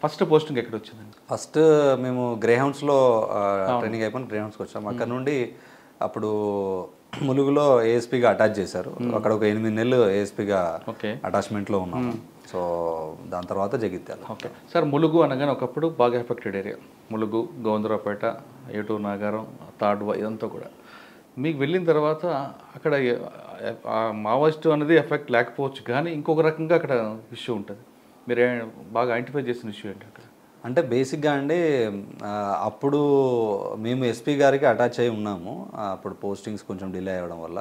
First posting ఎక్కడ వచ్చిందండి? First మేము గ్రేహౌండ్స్లో ట్రైనింగ్ అయిపోయిన గ్రేహౌండ్స్కి వచ్చాము. అక్కడ నుండి అప్పుడు ములుగులో ఏఎస్పీగా అటాచ్ చేశారు. అక్కడ ఒక 8 నెలలు ఏఎస్పీగా అటాచ్మెంట్లో ఉన్నాము. సో దాని తర్వాత జగిత్యాల. ఓకే సార్, ములుగు అనగానే ఒకప్పుడు బాగా ఎఫెక్టెడ్ ఏరియా. ములుగు, గోవిందరావుపేట, ఏటూరు నాగారం, తాడ్వా ఇదంతా కూడా. మీకు వెళ్ళిన తర్వాత అక్కడ మావోయిస్టు అనేది ఎఫెక్ట్ లేకపోవచ్చు, కానీ ఇంకొక రకంగా అక్కడ ఇష్యూ ఉంటుంది. మీరు బాగా ఐడెంటిఫై చేసిన ఇష్యూ ఏంటి అక్కడ? అంటే బేసిక్గా అండి, అప్పుడు మేము ఎస్పీ గారికి అటాచ్ అయి ఉన్నాము. అప్పుడు పోస్టింగ్స్ కొంచెం డిలే అవ్వడం వల్ల.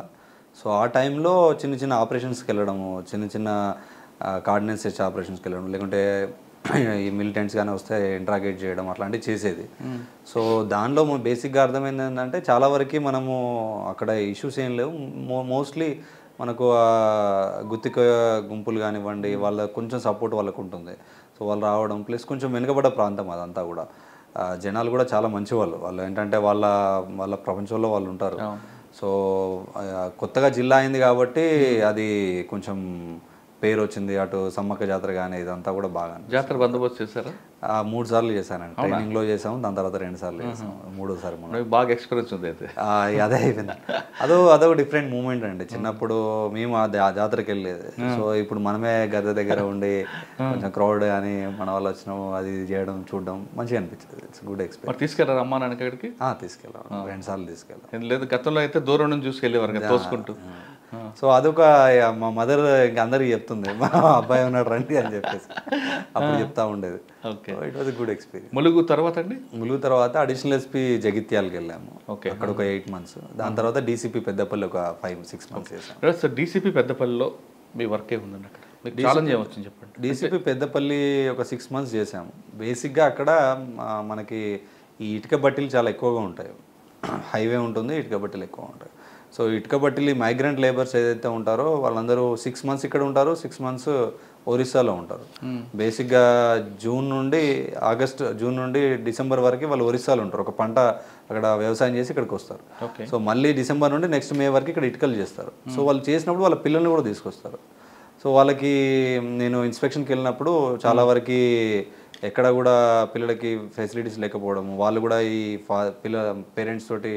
సో ఆ టైంలో చిన్న చిన్న ఆపరేషన్స్కి వెళ్ళడము, చిన్న చిన్న కార్డినెన్స్ సెర్చ్ ఆపరేషన్స్కి వెళ్ళడం, లేకుంటే ఈ మిలిటెంట్స్ కానీ వస్తే ఇంట్రాగేట్ చేయడం అట్లాంటివి చేసేది. సో దానిలో బేసిక్గా అర్థమైంది ఏంటంటే, చాలా వరకు మనము అక్కడ ఇష్యూస్ ఏం లేవు. మోస్ట్లీ మనకు గుత్తిక గుంపులు కానివ్వండి, వాళ్ళ కొంచెం సపోర్ట్ వాళ్ళకు ఉంటుంది. సో వాళ్ళు రావడం, ప్లస్ కొంచెం వెనుకబడ్డ ప్రాంతం అదంతా కూడా. జనాలు కూడా చాలా మంచివాళ్ళు. వాళ్ళు ఏంటంటే వాళ్ళ ప్రపంచంలో వాళ్ళు ఉంటారు. సో కొత్తగా జిల్లా అయింది కాబట్టి అది కొంచెం పేరు వచ్చింది. అటు సమ్మక్క జాతర కానీ ఇదంతా కూడా బాగా. జాతర బందోబస్తు చేశారా? 3 సార్లు చేశానండి. ట్రైనింగ్లో చేసాము, దాని తర్వాత 2 సార్లు చేసాము, 3వ సారి బాగా ఎక్స్పీరియన్స్ ఉంది అయితే. అదే అయిపోయింది. అదొక డిఫరెంట్ మూమెంట్ అండి. చిన్నప్పుడు మేము ఆ జాతరకి వెళ్ళేది. సో ఇప్పుడు మనమే గద్దె దగ్గర ఉండి కొంచెం క్రౌడ్ కానీ మన వాళ్ళు వచ్చినాము అది చేయడం చూడడం మంచిగా అనిపించింది. It's good experience. తీసుకెళ్ళారు అమ్మా నాన్న అక్కడికి? తీసుకెళ్ళాం, 2 సార్లు తీసుకెళ్ళాం. లేదు, గతంలో అయితే దూరం నుంచి చూసుకెళ్ళేవారు తోసుకుంటూ. సో అదొక మా మదర్ ఇంకా అందరికి చెప్తుంది, మా అబ్బాయి ఉన్నాడు రండి అని చెప్పేసి అప్పుడు చెప్తా ఉండేది. It was good experience. Mulugu తర్వాత అండి? ములుగు తర్వాత అడిషనల్ ఎస్పీ జగిత్యాలకి వెళ్ళాము. అక్కడ ఒక 8 months. దాని తర్వాత డీసీపీ పెద్దపల్లి ఒక 5-6 months చేసాము. సార్, డీసీపీ పెద్దపల్లిలో మీ వర్క్ ఏముందండి అక్కడ? ఛాలెంజ్ ఏమొచ్చింది చెప్పండి. డీసీపీ పెద్దపల్లి ఒక 6 months చేసాము. బేసిక్గా అక్కడ మనకి ఈ ఇటుక బట్టీలు చాలా ఎక్కువగా ఉంటాయి. హైవే ఉంటుంది, ఇటుక బట్టీలు ఎక్కువ ఉంటాయి. సో ఇటుక బట్టీలు మైగ్రెంట్ లేబర్స్ ఏదైతే ఉంటారో వాళ్ళందరూ 6 months ఇక్కడ ఉంటారు, 6 months ఒరిస్సాలో ఉంటారు. బేసిక్గా జూన్ నుండి డిసెంబర్ వరకు వాళ్ళు ఒరిస్సాలో ఉంటారు. ఒక పంట అక్కడ వ్యవసాయం చేసి ఇక్కడికి వస్తారు. సో మళ్ళీ డిసెంబర్ నుండి నెక్స్ట్ మే వరకు ఇక్కడ ఇటుకలు చేస్తారు. సో వాళ్ళు చేసినప్పుడు వాళ్ళ పిల్లల్ని కూడా తీసుకొస్తారు. సో వాళ్ళకి నేను ఇన్స్పెక్షన్కి వెళ్ళినప్పుడు చాలా వరకు ఎక్కడ కూడా పిల్లలకి ఫెసిలిటీస్ లేకపోవడము, వాళ్ళు కూడా ఈ పేరెంట్స్ తోటి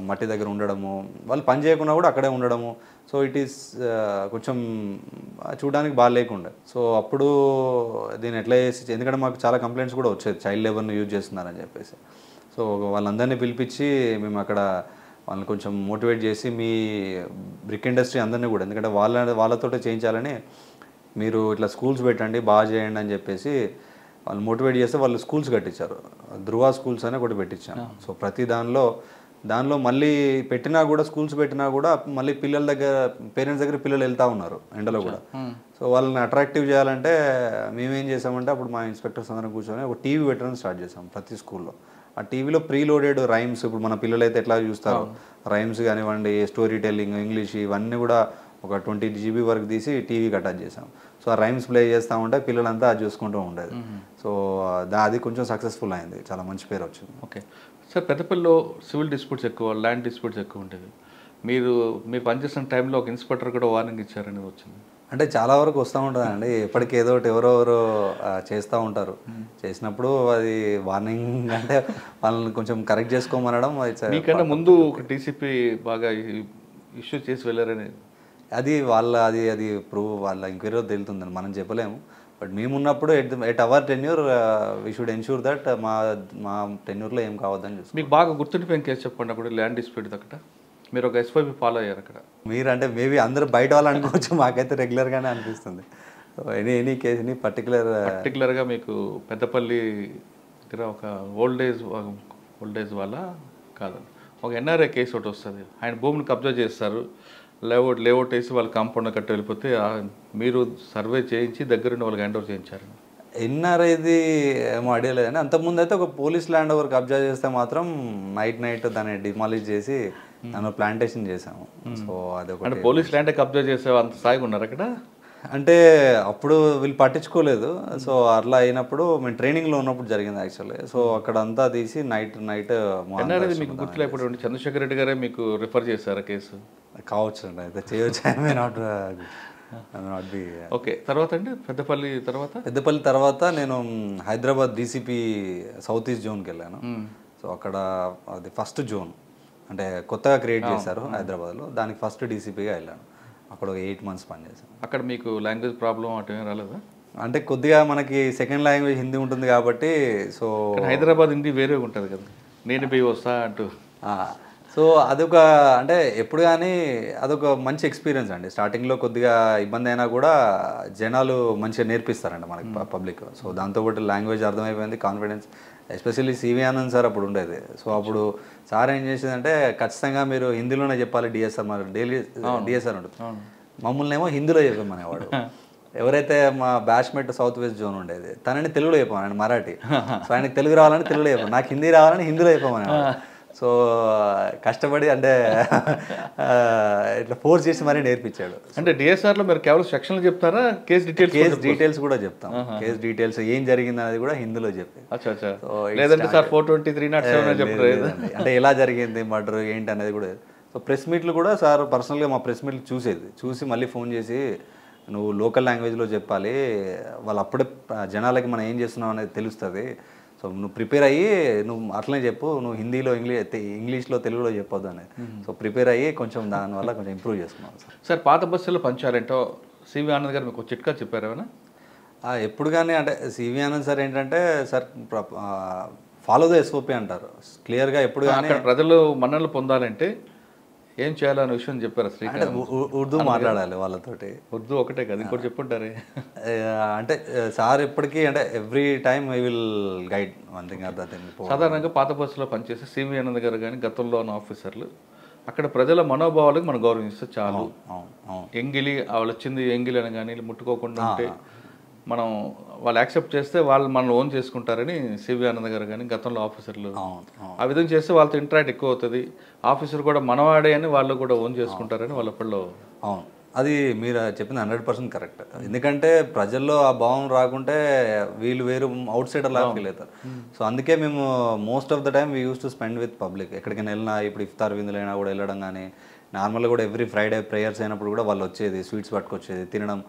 మట్టి దగ్గర ఉండడము, వాళ్ళు పని చేయకుండా కూడా అక్కడే ఉండడము. సో ఇట్ ఈస్ కొంచెం చూడడానికి బాగా లేకుండే. సో అప్పుడు దీన్ని ఎట్లా చేసి, ఎందుకంటే మాకు చాలా కంప్లైంట్స్ కూడా వచ్చేది చైల్డ్ లేబర్ని యూజ్ చేస్తున్నారని చెప్పేసి. సో వాళ్ళందరినీ పిలిపించి మేము అక్కడ వాళ్ళని కొంచెం మోటివేట్ చేసి, మీ బ్రిక్ ఇండస్ట్రీ అందరినీ కూడా, ఎందుకంటే వాళ్ళతోటే చేయించాలని, మీరు ఇట్లా స్కూల్స్ పెట్టండి బాగా చేయండి అని చెప్పేసి వాళ్ళు మోటివేట్ చేస్తే వాళ్ళు స్కూల్స్ కట్టించారు. ధృవ స్కూల్స్ అని ఒకటి పెట్టించాను. సో ప్రతి దానిలో మళ్ళీ పెట్టినా కూడా, స్కూల్స్ పెట్టినా కూడా మళ్ళీ పేరెంట్స్ దగ్గర పిల్లలు వెళ్తూ ఉన్నారు ఎండలో కూడా. సో వాళ్ళని అట్రాక్టివ్ చేయాలంటే మేమేం చేసామంటే, అప్పుడు మా ఇన్స్పెక్టర్స్ అందరం కూర్చొని ఒక టీవీ పెట్టడం స్టార్ట్ చేసాం ప్రతి స్కూల్లో. ఆ టీవీలో ప్రీలోడెడ్ రైమ్స్, ఇప్పుడు మన పిల్లలు అయితే ఎట్లా చూస్తారు రైమ్స్ కానివ్వండి, స్టోరీ టెల్లింగ్, ఇంగ్లీష్ ఇవన్నీ కూడా ఒక 20 GB వరకు తీసి టీవీకి అటాచ్ చేసాం. సో ఆ రైమ్స్ ప్లే చేస్తూ ఉంటే పిల్లలంతా అది చూసుకుంటూ ఉండేది. సో అది కొంచెం సక్సెస్ఫుల్ అయింది, చాలా మంచి పేరు వచ్చింది. ఓకే సార్, పెద్దపల్లిలో సివిల్ డిస్ప్యూట్స్ ఎక్కువ, ల్యాండ్ డిస్ప్యూట్స్ ఎక్కువ ఉంటుంది. మీరు పనిచేసిన టైంలో ఒక ఇన్స్పెక్టర్ కూడా వార్నింగ్ ఇచ్చారని వచ్చింది. అంటే చాలా వరకు వస్తూ ఉంటుందండి, ఎప్పటికీ ఏదో ఒకటి ఎవరెవరో చేస్తూ ఉంటారు. చేసినప్పుడు అది వార్నింగ్ అంటే వాళ్ళని కొంచెం కరెక్ట్ చేసుకోమనడం. మీకన్నా ముందు ఒక డీసీపీ బాగా ఇష్యూ చేసి వెళ్ళారని, అది అది ప్రూవ్ వాళ్ళ ఎంక్వైరీలో తెలుతుందని మనం చెప్పలేము. బట్ మేమున్నప్పుడు at our tenure we should ensure that మా టెన్యూర్లో ఏం కావద్దని చూస్తాం. మీకు బాగా గుర్తుండిపోయిన కేసు చెప్పండి అప్పుడు, ల్యాండ్ డిస్ప్యూట్ అక్కడ మీరు ఒక ఎస్వైపీ ఫాలో అయ్యారు అక్కడ. మీరంటే మేబీ అందరూ బయట వాళ్ళు అనుకోవచ్చు, మాకైతే రెగ్యులర్గానే అనిపిస్తుంది. ఎనీ కేసు ఎనీ పర్టికులర్గా మీకు పెద్దపల్లి దగ్గర ఒక ఓల్డ్ ఏజ్ వాళ్ళ కాదండి, ఒక ఎన్ఆర్ఐ కేసు ఒకటి వస్తుంది. ఆయన భూమిని కబ్జా చేస్తారు, లేఅవుట్ వేసి వాళ్ళు కాంపౌండ్ కట్టి వెళ్ళిపోతే మీరు సర్వే చేయించి దగ్గరుండి వాళ్ళకి హ్యాండ్ ఓవర్ చేయించారు. ఎన్ఆర్ఐది ఏమో ఐడియా లేదని. అంతకుముందు అయితే ఒక పోలీస్ ల్యాండ్ ఓవర్ కబ్జా చేస్తే మాత్రం నైట్ దాన్ని డిమాలిష్ చేసి దాని ప్లాంటేషన్ చేసాము. సో అదొక పోలీస్ ల్యాండ్ కబ్జా చేసే అంత స్థాయిగా ఉన్నారు అక్కడ. అంటే అప్పుడు వీళ్ళు పట్టించుకోలేదు. సో అట్లా అయినప్పుడు మేము ట్రైనింగ్లో ఉన్నప్పుడు జరిగింది యాక్చువల్లీ. సో అక్కడ అంతా తీసి నైట్ మీకు గుర్తులేకపోతే చంద్రశేఖర్ రెడ్డి గారే మీకు రిఫర్ చేశారు కేసు కావచ్చు అండి, అయితే చేయొచ్చు. Not be. ఓకే, తర్వాత అండి పెద్దపల్లి తర్వాత నేను హైదరాబాద్ డీసీపీ సౌత్ ఈస్ట్ జోన్కి వెళ్ళాను. సో అక్కడ అది ఫస్ట్ జోన్, అంటే కొత్తగా క్రియేట్ చేశారు హైదరాబాద్లో, దానికి ఫస్ట్ డీసీపీగా వెళ్ళాను. అక్కడ ఒక 8 months పనిచేశాను. అక్కడ మీకు లాంగ్వేజ్ ప్రాబ్లం అటు ఏం రాలేదా? అంటే కొద్దిగా మనకి సెకండ్ లాంగ్వేజ్ హిందీ ఉంటుంది కాబట్టి. సో హైదరాబాద్ హిందీ వేరే ఉంటుంది కదా, నేను పోయి వస్తా అంటూ. సో అదొక అంటే ఎప్పుడు కానీ అదొక మంచి ఎక్స్పీరియన్స్ అండి. స్టార్టింగ్లో కొద్దిగా ఇబ్బంది అయినా కూడా జనాలు మంచిగా నేర్పిస్తారండి మనకి పబ్లిక్. సో దాంతోపాటు లాంగ్వేజ్ అర్థమైపోయింది, confidence. Especially C V Anand sir అప్పుడు ఉండేది. సో అప్పుడు సార్ ఏం చేసేదంటే ఖచ్చితంగా మీరు హిందీలోనే చెప్పాలి డిఎస్ఆర్, మరి డైలీ డిఎస్ఆర్ ఉంటుంది, మమ్మల్ని ఏమో హిందీలో చెప్పమనేవాడు. ఎవరైతే మా బ్యాచ్మేట్ సౌత్ వెస్ట్ జోన్ ఉండేది తనని తెలుగులో చెప్పాను, ఆయన మరాఠీ. సో ఆయనకు తెలుగు రావాలని తెలుగులో చెప్పాను, నాకు హిందీ రావాలని హిందీలో చెప్పమనేవాడు. సో కష్టపడి అంటే ఇట్లా ఫోర్స్ చేసి మరీ నేర్పించాడు. అంటే డిఎస్ఆర్లో మీరు కేవలం సెక్షన్లు చెప్తారా, కేస్ డీటెయిల్స్ కూడా చెప్తాం. కేస్ డీటెయిల్స్ ఏం జరిగింది అనేది కూడా హిందీలో చెప్పి, లేదంటే సార్ 423 చెప్తారు అంటే ఎలా జరిగింది మర్డర్ ఏంటి అనేది కూడా. సో ప్రెస్ మీట్లు కూడా సార్ పర్సనల్గా మా ప్రెస్ మీట్లు చూసి మళ్ళీ ఫోన్ చేసి నువ్వు లోకల్ లాంగ్వేజ్లో చెప్పాలి, వాళ్ళు అప్పుడే జనాలకి మనం ఏం చేస్తున్నాం అనేది తెలుస్తుంది. సో నువ్వు ప్రిపేర్ అయ్యి నువ్వు అట్లనే చెప్పు, నువ్వు హిందీలో ఇంగ్లీష్లో తెలుగులో చెప్పొద్దు అనేది. సో ప్రిపేర్ అయ్యి కొంచెం దానివల్ల కొంచెం ఇంప్రూవ్ చేసుకున్నాను సార్. సార్ పాత బస్సులో పంచాలంటో సివి ఆనంద్ గారు మీకు చిట్కా చెప్పారు ఏమైనా? ఎప్పుడు కానీ అంటే సివి ఆనంద్ సార్ ఏంటంటే సార్ ఫాలో ద ఎస్ఓపి అంటారు క్లియర్గా. ఎప్పుడు కానీ ప్రజలు మన్ననలు పొందాలంటే ఏం చేయాలనే విషయం చెప్పారు. ఉర్దూ మాట్లాడాలి వాళ్ళతోటి. ఉర్దూ ఒకటే కదా, ఇంకోటి చెప్పుంటారే. అంటే సార్ ఇప్పటికీ అంటే every time I will guide one thing or that thing. సాధారణంగా పాత బస్సులో పనిచేసే సివి ఆనంద్ గారు కానీ గతంలో ఉన్న ఆఫీసర్లు అక్కడ ప్రజల మనోభావాలకు మనం గౌరవిస్తే చాలు. ఎంగిలి వాళ్ళు వచ్చింది ఎంగిలి అని కానీ ముట్టుకోకుండా ఉంటే మనం వాళ్ళు యాక్సెప్ట్ చేస్తే వాళ్ళు మనం ఓన్ చేసుకుంటారని సివి ఆనంద్ గారు కానీ గతంలో ఆఫీసర్లు ఆ విధంగా చేస్తే వాళ్ళతో ఇంటరాక్ట్ ఎక్కువ అవుతుంది, ఆఫీసర్ కూడా మనవాడే అని వాళ్ళు కూడా ఓన్ చేసుకుంటారని వాళ్ళ అప్పట్లో. అవును, అది మీరు చెప్పింది 100% కరెక్ట్. ఎందుకంటే ప్రజల్లో ఆ భావం రాకుంటే వీళ్ళు వేరు అవుట్ సైడర్ లాగా ఫీల్ అవుతారు. సో అందుకే మేము most of the time we use to spend with public. ఎక్కడికైనా వెళ్ళినా, ఇప్పుడు ఇఫ్తార్ విందులైనా కూడా వెళ్ళడం కానీ, నార్మల్గా కూడా ఎవ్రీ ఫ్రైడే ప్రేయర్స్ అయినప్పుడు కూడా వాళ్ళు వచ్చేది, స్వీట్స్ పట్టుకొచ్చేది, తినడం.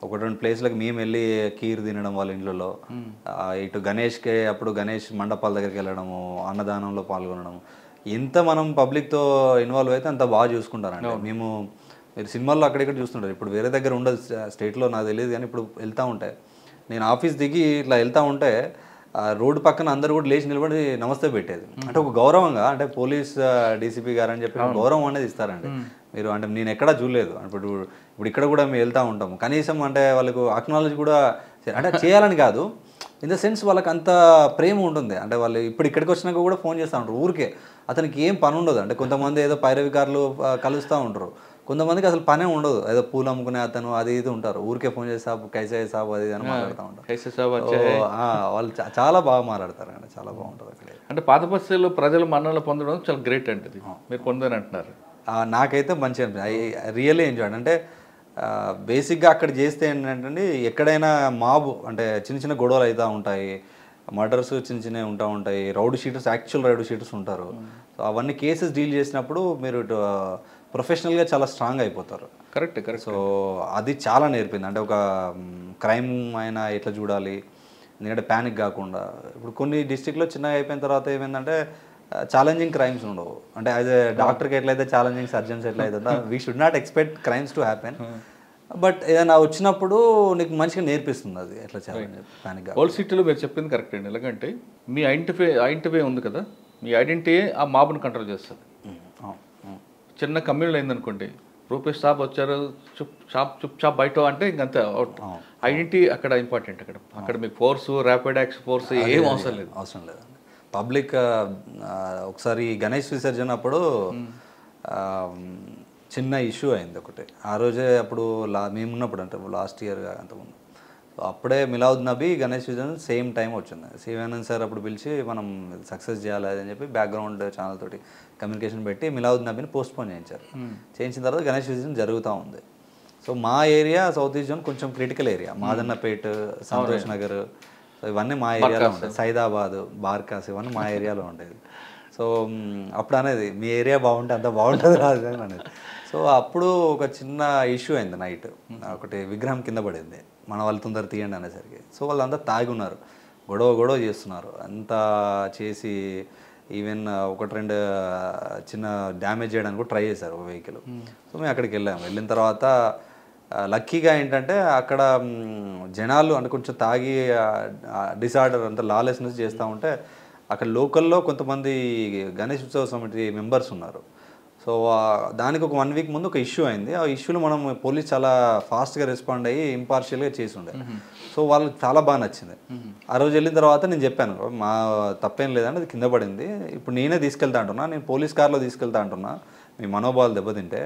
1-2 ప్లేస్లకు మేము వెళ్ళి కీర్ తినడం వాళ్ళ ఇంట్లో. ఇటు గణేష్కే అప్పుడు గణేష్ మండపాల దగ్గరికి వెళ్ళడము, అన్నదానంలో పాల్గొనడం. ఎంత మనం పబ్లిక్తో ఇన్వాల్వ్ అయితే అంత బాగా చూసుకుంటారండి. మేము మీరు సినిమాల్లో అక్కడిక్కడ చూస్తుంటారు, ఇప్పుడు వేరే దగ్గర ఉండదు స్టేట్లో నాకు తెలియదు కానీ ఇప్పుడు వెళ్తూ ఉంటాయి. నేను ఆఫీస్ దిగి ఇట్లా వెళ్తూ ఉంటే రోడ్డు పక్కన అందరూ కూడా లేచి నిలబడి నమస్తే పెట్టేది. అంటే ఒక గౌరవంగా, అంటే పోలీస్ డీసీపీ గారు అని చెప్పి గౌరవం అనేది ఇస్తారండి. మీరు అంటే నేను ఎక్కడా చూడలేదు. ఇప్పుడు ఇక్కడ కూడా మేము వెళ్తూ ఉంటాము, కనీసం అంటే వాళ్ళకు అక్నాలెడ్జ్ కూడా అంటే చేయాలని కాదు, ఇన్ ద సెన్స్ వాళ్ళకి అంత ప్రేమ ఉంటుంది. అంటే వాళ్ళు ఇప్పుడు ఇక్కడికి వచ్చినాక కూడా ఫోన్ చేస్తూ ఉంటారు ఊరికే, అతనికి ఏం పని ఉండదు. అంటే కొంతమంది ఏదో పైరవికారులు కలుస్తూ ఉంటారు, కొంతమందికి అసలు పనే ఉండదు, ఏదో పూలు అమ్ముకునే అతను అది ఇది ఉంటారు, ఊరికే ఫోన్ చేసి సాబ్ కైసే సాబ్ అది అని మాట్లాడుతూ ఉంటారు. వాళ్ళు చాలా బాగా మాట్లాడతారు అండి, చాలా బాగుంటుంది అక్కడ. అంటే పాత బస్సులో ప్రజలు మన్ననలు పొందడం చాలా గ్రేట్ అండి, మీరు పొందని అంటున్నారు. నాకైతే మంచి అనిపించింది, ఐ రియల్లీ ఎంజాయ్డ్. అంటే బేసిక్గా అక్కడ చేస్తే ఏంటంటే ఎక్కడైనా మాబ్ అంటే చిన్న చిన్న గొడవలు అవుతూ ఉంటాయి, మర్డర్స్ చిన్న చిన్నవి ఉంటూ ఉంటాయి, rowdy sheeters, actual rowdy sheeters ఉంటారు. సో అవన్నీ కేసెస్ డీల్ చేసినప్పుడు మీరు ప్రొఫెషనల్గా చాలా స్ట్రాంగ్ అయిపోతారు. కరెక్ట్. సో అది చాలా నేర్పింది. అంటే ఒక క్రైమ్ అయినా ఎట్లా చూడాలి, ఎందుకంటే ప్యానిక్ కాకుండా. ఇప్పుడు కొన్ని డిస్ట్రిక్ట్లో చిన్నగా అయిపోయిన తర్వాత ఏమైందంటే ఛాలెంజింగ్ క్రైమ్స్ ఉండవు. అంటే యాజ్ ఏ డాక్టర్కి ఎట్లయితే ఛాలెంజింగ్ సర్జన్స్ ఎట్లయితుందో we should not expect crimes to happen. But ఏదైనా వచ్చినప్పుడు నీకు మంచిగా నేర్పిస్తుంది అది ఎట్లా ఛాలెంజ్ ప్యానిక్. ఓల్డ్ సిటీలో మీరు చెప్పింది కరెక్ట్ అండి. ఎలాగంటే మీ ఐడెంటిఫై ఉంది కదా, మీ ఐడెంటిటీ ఆ మాబ్ను కంట్రోల్ చేస్తుంది. చిన్న కమ్యూనిటీ అయిందనుకోండి, రూపేష్ సాబ్ వచ్చారు, చుప్ చాప్ బయట అంటే ఇంకంతే అవుట్. ఐడెంటిటీ అక్కడ ఇంపార్టెంట్. అక్కడ మీకు ఫోర్స్, ర్యాపిడ్ యాక్షన్ ఫోర్స్ ఏం అవసరం లేదండి. పబ్లిక్ ఒకసారి గణేష్ విసర్జన అప్పుడు చిన్న ఇష్యూ అయింది ఒకటి. ఆ రోజే అప్పుడు మేమున్నప్పుడు అంటే లాస్ట్ ఇయర్ అంతకుముందు, అప్పుడే మిలాద్ నబీ గణేష్ విసర్జన సేమ్ టైం వచ్చింది. శివానంద్ సార్ అప్పుడు పిలిచి మనం సక్సెస్ చేయాలి అని చెప్పి బ్యాక్గ్రౌండ్ ఛానల్ తోటి కమ్యూనికేషన్ పెట్టి మిలాద్ నబీని పోస్ట్పోన్ చేయించారు. చేయించిన తర్వాత గణేష్ విసర్జన జరుగుతూ ఉంది. సో మా ఏరియా సౌత్ ఈస్ట్ జోన్ కొంచెం critical area, Madannapet, Santosh Nagar, so ఇవన్నీ మా ఏరియాలో ఉంటాయి. సైదాబాద్, బార్కాస్ ఇవన్నీ మా ఏరియాలో ఉండేది. సో అప్పుడు అనేది మీ ఏరియా బాగుంటే అంత బాగుంటుంది రాదు అనేది. సో అప్పుడు ఒక చిన్న ఇష్యూ అయింది నైట్. ఒకటి విగ్రహం కింద పడింది, మన వాళ్ళు తొందర తీయండి అనేసరికి. సో వాళ్ళంతా తాగి ఉన్నారు, గొడవ చేస్తున్నారు. అంతా చేసి ఈవెన్ ఒకటి రెండు చిన్న డ్యామేజ్ చేయడానికి కూడా ట్రై చేశారు ఒక వెహికల్. సో మేము అక్కడికి వెళ్ళిన తర్వాత లక్కీగా ఏంటంటే అక్కడ జనాలు అంటే కొంచెం తాగి డిసార్డర్ అంతా లాలెస్నెస్ చేస్తూ ఉంటే అక్కడ లోకల్లో కొంతమంది గణేష్ ఉత్సవ సమితి మెంబర్స్ ఉన్నారు. సో దానికి ఒక 1 వీక్ ముందు ఒక ఇష్యూ అయింది. ఆ ఇష్యూలో మనం పోలీస్ చాలా ఫాస్ట్గా రెస్పాండ్ అయ్యి ఇంపార్షియల్గా చేసి ఉండే. సో వాళ్ళకి చాలా బాగా నచ్చింది. ఆ రోజు వెళ్ళిన తర్వాత నేను చెప్పాను, మా తప్పేం లేదండి, అది కింద పడింది, ఇప్పుడు నేనే తీసుకెళ్తా అంటున్నా, నేను పోలీస్ కార్లో తీసుకెళ్తా అంటున్నా, మీ మనోభావాలు దెబ్బతింటే,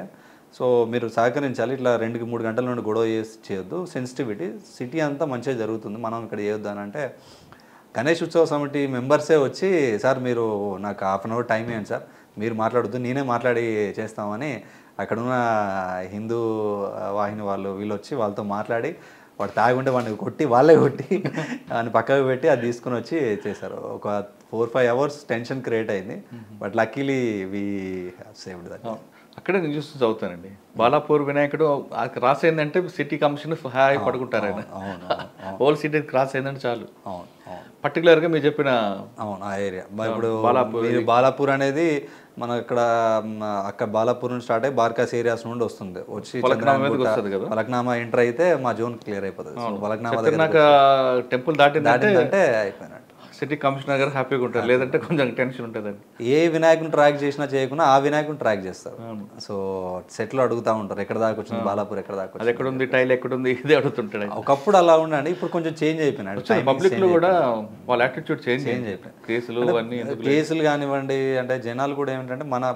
సో మీరు సహకరించాలి, ఇట్లా 2-3 గంటల నుండి గొడవ చేయొద్దు, సెన్సిటివిటీ సిటీ అంతా మంచిగా జరుగుతుంది, మనం ఇక్కడ చేయొద్దు అని అంటే గణేష్ ఉత్సవ సమితి మెంబర్సే వచ్చి, సార్ మీరు నాకు 1/2 అవర్ టైం ఇవ్వండి సార్, మీరు మాట్లాడొద్దు, నేనే మాట్లాడి చేస్తామని అక్కడున్న హిందూ వాహిని వాళ్ళు వీళ్ళు వచ్చి వాళ్ళతో మాట్లాడి వాడు తాగుంటే వాడిని వాళ్ళే కొట్టి అని పక్కకు పెట్టి అది తీసుకుని వచ్చి చేశారు. ఒక 4-5 అవర్స్ టెన్షన్ క్రియేట్ అయింది, but luckily we saved that. అక్కడే నేను చూస్తూ చదువుతానండి, బాలాపూర్ వినాయకుడు క్రాస్ అయిందంటే సిటీ కమిషన్ హాయ్ పడుకుంటారు ఆయన. హోల్ సిటీ క్రాస్ అయిందంటే చాలు. పర్టికులర్గా మీరు చెప్పిన ఆ ఏరియా ఇప్పుడు బాలాపూర్ అనేది మన అక్కడ బాలాపూర్ నుంచి స్టార్ట్ అయ్యి బార్కాస్ ఏరియాస్ నుండి వస్తుంది, వచ్చి ఫలక్నామా ఎంటర్ అయితే మా జోన్ క్లియర్ అయిపోతుంది. ఫలక్నామా టెంపుల్ దాటిందంటే అయిపోయినట్టు సిటీ కమిషనర్ గారు హ్యాపీగా ఉంటారు, లేదంటే కొంచెం టెన్షన్ ఉంటుందండి. ఏ వినాయకుని ట్రాక్ చేసినా చేయకుండా ఆ వినాయకుని ట్రాక్ చేస్తారు. సో సెట్లో అడుగుతూ ఉంటారు, ఎక్కడ దాకా వచ్చింది బాలాపూర్, ఎక్కడ దాకా అది ఎక్కడుంది, టైల్ ఎక్కడుంది, ఇది అడుగుతుంటాడు. ఒకప్పుడు అలా ఉండండి, ఇప్పుడు కొంచెం చేంజ్ అయిపోయినాడు. పబ్లిక్ లో కూడా వాళ్ళ యాటిట్యూడ్ చేంజ్ అయిపోయింది. కేసులు కానివ్వండి, అంటే జనాలు కూడా ఏమిటంటే మన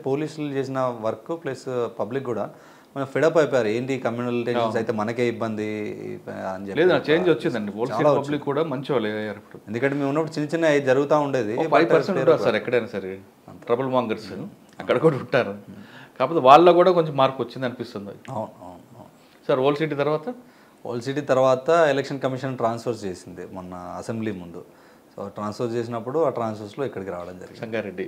పోలీసులు చేసిన వర్క్ ప్లస్ పబ్లిక్ కూడా మనం ఫిడప్ అయిపోయారు, ఏంటి కమ్యూనల్ టెన్షన్స్ అయితే మనకే ఇబ్బంది అని చెప్పి. లేదు, చేంజ్ వచ్చిందండి, పబ్లిక్ కూడా మంచి వాళ్ళు అయ్యారు. ఎందుకంటే మేము ఉన్నప్పుడు చిన్న జరుగుతూ ఉండేది. 5% ఉంటారు సార్ ఎక్కడైనా సరే, ట్రబుల్ మాంగర్స్ అక్కడ కూడా ఉంటారు. కాకపోతే వాళ్ళలో కూడా కొంచెం మార్పు వచ్చింది అనిపిస్తుంది. అవును సార్. ఓల్డ్ సిటీ తర్వాత ఎలక్షన్ కమిషన్ ట్రాన్స్ఫర్ చేసింది మొన్న అసెంబ్లీ ముందు. సో ట్రాన్స్ఫర్ చేసినప్పుడు ఆ ట్రాన్స్ఫర్స్లో ఇక్కడికి రావడం జరిగింది, సంగారెడ్డి.